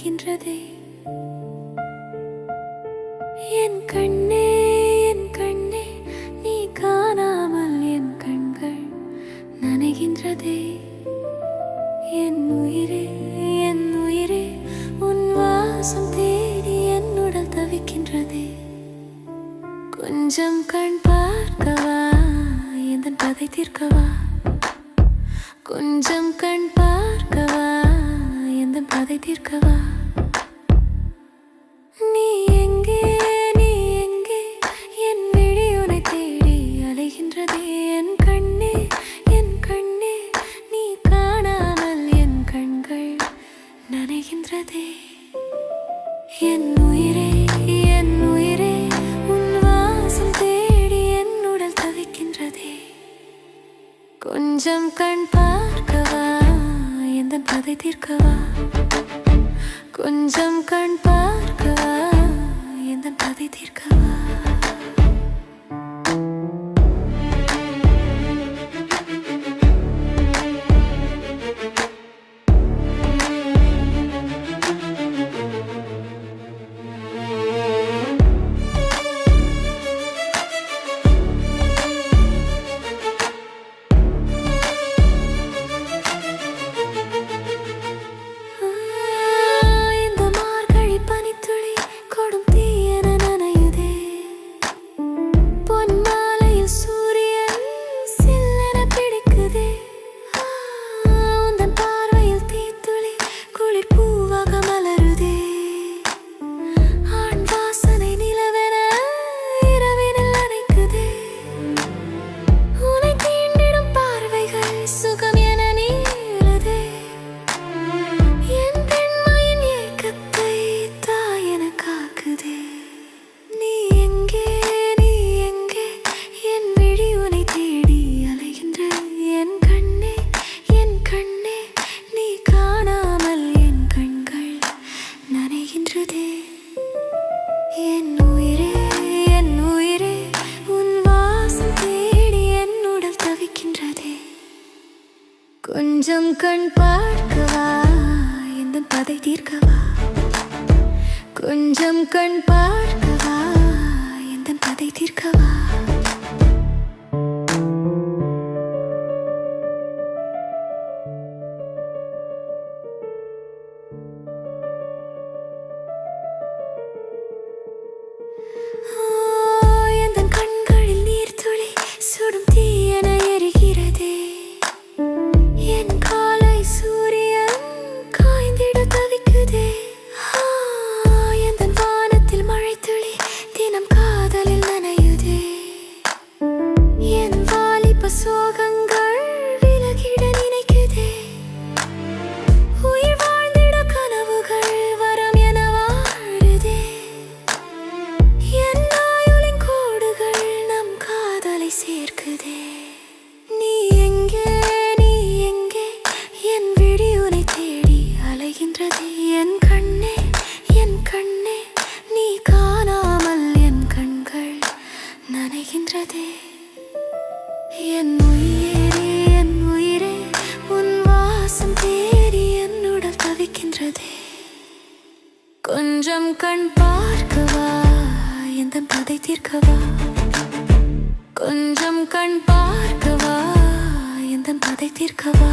நனைகின்றதே. என் கண்ணே என் கண்ணே, நீ காணாமல் என் கண்கள் நனைகின்றதே. என் உயிரே என் உயிரே, உன் வாசம் தேடி என் உடல் தவிக்கின்றதே. கொஞ்சம் கண் பார்க்கவா, எந்தன் பதை தீர்க்கவா. கொஞ்சம் கண் பார்க்கவா, எந்தன் பதை தீர்க்கவா. நீ எங்கே நீ எங்கே, என் விழி உனை தேடி அலைகின்றதே. என் கண்ணே என் கண்ணே, நீ காணாமல் என் கண்கள் நனைகின்றதே. என் உயிரே என் உயிரே, உன் வாசம் தேடி என் உடல் தவிக்கின்றதே. கொஞ்சம் கண் பார்க்கவா, எந்தன் பதை தீர்க்கவா. கொஞ்சம் கண் பார்க்கவா, எந்தன் பதை தீர்க்கவா. கொஞ்சம் கண் பார்க்கவா, எந்தன் பதை தீர்க்கவா. கொஞ்சம் கண் பார்க்கவா, எந்தன் பதை தீர்க்கவா. எந்தன் கண்களில் நீர் துளி சுடும் தீயென எரிகிறதே. என் காலை சூரியன் காய்ந்திட தவிக்குதே. எந்தன் வானத்தில் மழை துளி தினம் காதலில் நனையுதே. என் வாலிப சோகங்கள் விலகிட நினைக்குதே. உயிர் வாழ்ந்திட கனவுகள் வரம் என வாழுதே. என் ஆயுளின் கோடுகள் நம் காதலை சேர்க்குதே. நீ எங்கே நீ எங்கே, என் விழி உனை தேடி அலைகின்றதே. என் கண்ணே என் கண்ணே, நீ காணாமல் என் கண்கள் நனைகின்றதே. என் உயிரே என் உயிரே, உன் வாசம் தேடி என் உடல் தவிக்கின்றதே. கொஞ்சம் கண் பார்க்கவா, எந்தன் பதை தீர்க்கவா. கொஞ்சம் கண் பார்க்கவா, எந்தன் பதை தீர்க்கவா.